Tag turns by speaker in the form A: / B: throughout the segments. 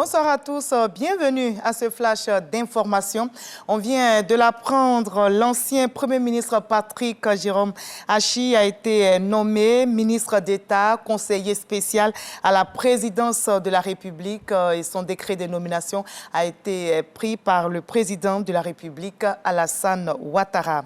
A: Bonsoir à tous, bienvenue à ce flash d'information. On vient de l'apprendre, l'ancien Premier ministre Patrick Jérôme Hachi a été nommé ministre d'État, conseiller spécial à la présidence de la République et son décret de nomination a été pris par le président de la République, Alassane Ouattara.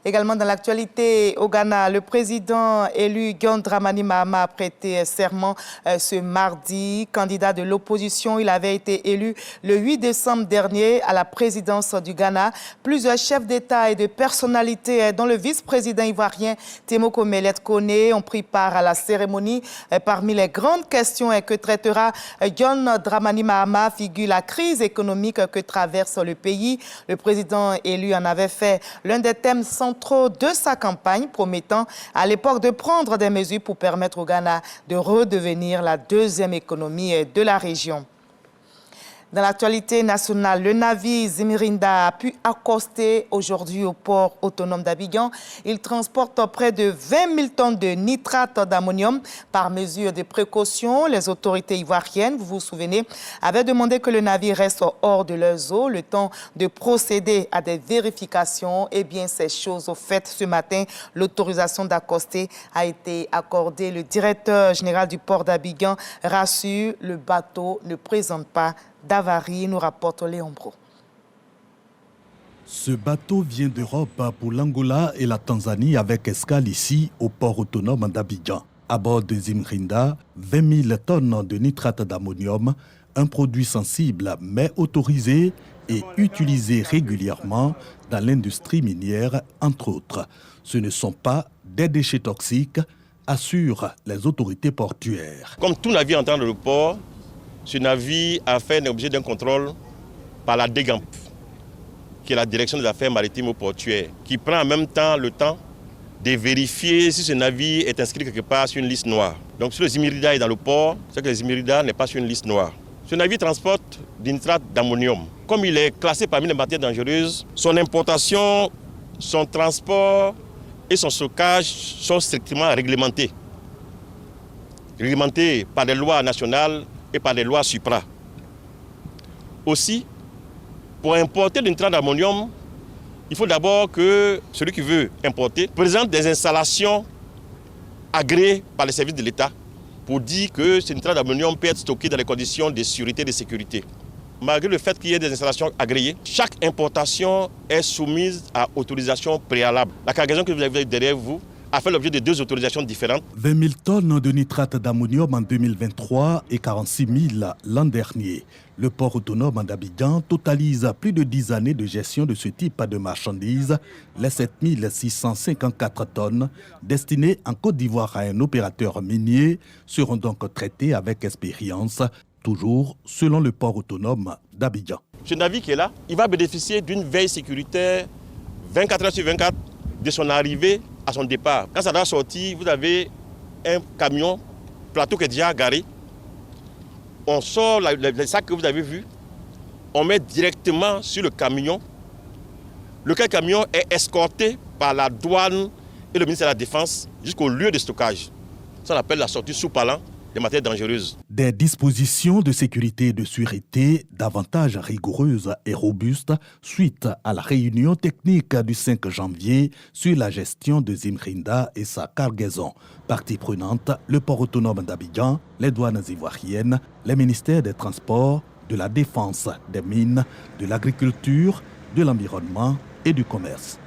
A: Également dans l'actualité au Ghana, le président élu John Dramani Mahama a prêté serment ce mardi. Candidat de l'opposition, il avait été élu le 8 décembre dernier à la présidence du Ghana. Plusieurs chefs d'État et de personnalités, dont le vice-président ivoirien Temoko Melet Kone, ont pris part à la cérémonie. Parmi les grandes questions que traitera John Dramani Mahama figure la crise économique que traverse le pays. Le président élu en avait fait l'un des thèmes centraux de sa campagne, promettant à l'époque de prendre des mesures pour permettre au Ghana de redevenir la deuxième économie de la région. Dans l'actualité nationale, le navire Zimirinda a pu accoster aujourd'hui au port autonome d'Abidjan. Il transporte près de 20 000 tonnes de nitrate d'ammonium. Par mesure de précaution, les autorités ivoiriennes, vous vous souvenez, avaient demandé que le navire reste hors de leurs eaux, le temps de procéder à des vérifications. Eh bien, ces choses au fait ce matin, l'autorisation d'accoster a été accordée. Le directeur général du port d'Abidjan rassure, le bateau ne présente pas d'avarie, nous rapporte Léon Bro.
B: Ce bateau vient d'Europe pour l'Angola et la Tanzanie avec escale ici au port autonome d'Abidjan. À bord de Zimrinda, 20 000 tonnes de nitrate d'ammonium, un produit sensible mais autorisé et utilisé régulièrement dans l'industrie minière, entre autres. Ce ne sont pas des déchets toxiques, assurent les autorités portuaires.
C: Comme tout navire entrant dans le port, ce navire a fait l'objet d'un contrôle par la DEGAMP, qui est la Direction des Affaires Maritimes et Portuaires, qui prend en même temps le temps de vérifier si ce navire est inscrit quelque part sur une liste noire. Donc si le Zimrinda est dans le port, c'est que le Zimrinda n'est pas sur une liste noire. Ce navire transporte du nitrate d'ammonium. Comme il est classé parmi les matières dangereuses, son importation, son transport et son stockage sont strictement réglementés. Réglementés par des lois nationales et par les lois supra. Aussi, pour importer le nitrate d'ammonium, il faut d'abord que celui qui veut importer présente des installations agréées par les services de l'État pour dire que ce nitrate d'ammonium peut être stocké dans les conditions de sûreté et de sécurité. Malgré le fait qu'il y ait des installations agréées, chaque importation est soumise à autorisation préalable. La cargaison que vous avez derrière vous a fait l'objet de 2 autorisations différentes.
B: 20 000 tonnes de nitrate d'ammonium en 2023 et 46 000 l'an dernier. Le port autonome d'Abidjan totalise plus de 10 années de gestion de ce type de marchandises. Les 7 654 tonnes destinées en Côte d'Ivoire à un opérateur minier seront donc traitées avec expérience, toujours selon le port autonome d'Abidjan.
C: Ce navire qui est là, il va bénéficier d'une veille sécuritaire 24 heures sur 24 de son arrivée à son départ. Quand ça doit sortir, vous avez un camion, plateau qui est déjà garé. On sort les sacs que vous avez vus, on met directement sur le camion. Lequel camion est escorté par la douane et le ministère de la Défense jusqu'au lieu de stockage. Ça on appelle la sortie sous palan des matières dangereuses.
B: Des dispositions de sécurité et de sûreté davantage rigoureuses et robustes suite à la réunion technique du 5 janvier sur la gestion de Zimrinda et sa cargaison. Partie prenante, le port autonome d'Abidjan, les douanes ivoiriennes, les ministères des Transports, de la Défense, des Mines, de l'Agriculture, de l'Environnement et du Commerce.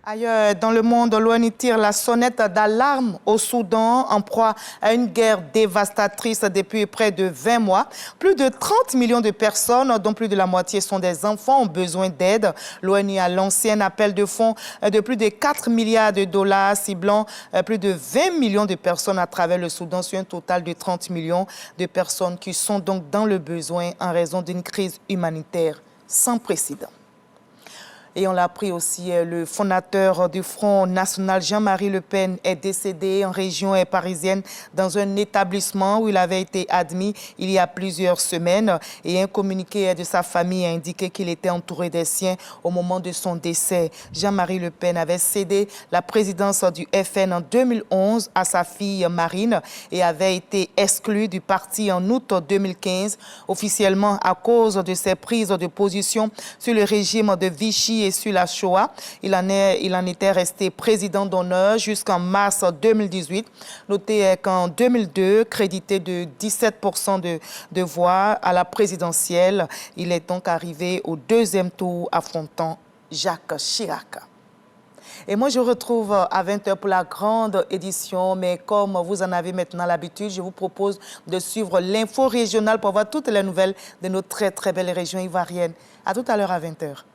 A: Ailleurs dans le monde, l'ONU tire la sonnette d'alarme au Soudan en proie à une guerre dévastatrice depuis près de 20 mois. Plus de 30 millions de personnes, dont plus de la moitié sont des enfants, ont besoin d'aide. L'ONU a lancé un appel de fonds de plus de 4 milliards de dollars, ciblant plus de 20 millions de personnes à travers le Soudan, sur un total de 30 millions de personnes qui sont donc dans le besoin en raison d'une crise humanitaire sans précédent. Et on l'a appris aussi, le fondateur du Front National, Jean-Marie Le Pen, est décédé en région parisienne dans un établissement où il avait été admis il y a plusieurs semaines. Et un communiqué de sa famille a indiqué qu'il était entouré des siens au moment de son décès. Jean-Marie Le Pen avait cédé la présidence du FN en 2011 à sa fille Marine et avait été exclu du parti en août 2015, officiellement à cause de ses prises de position sur le régime de Vichy et sur la Shoah. Il en était resté président d'honneur jusqu'en mars 2018. Notez qu'en 2002, crédité de 17% de voix à la présidentielle, il est donc arrivé au deuxième tour affrontant Jacques Chirac. Et moi, je vous retrouve à 20h pour la grande édition. Mais comme vous en avez maintenant l'habitude, je vous propose de suivre l'info régionale pour voir toutes les nouvelles de nos très, très belles régions ivoiriennes. À tout à l'heure à 20h.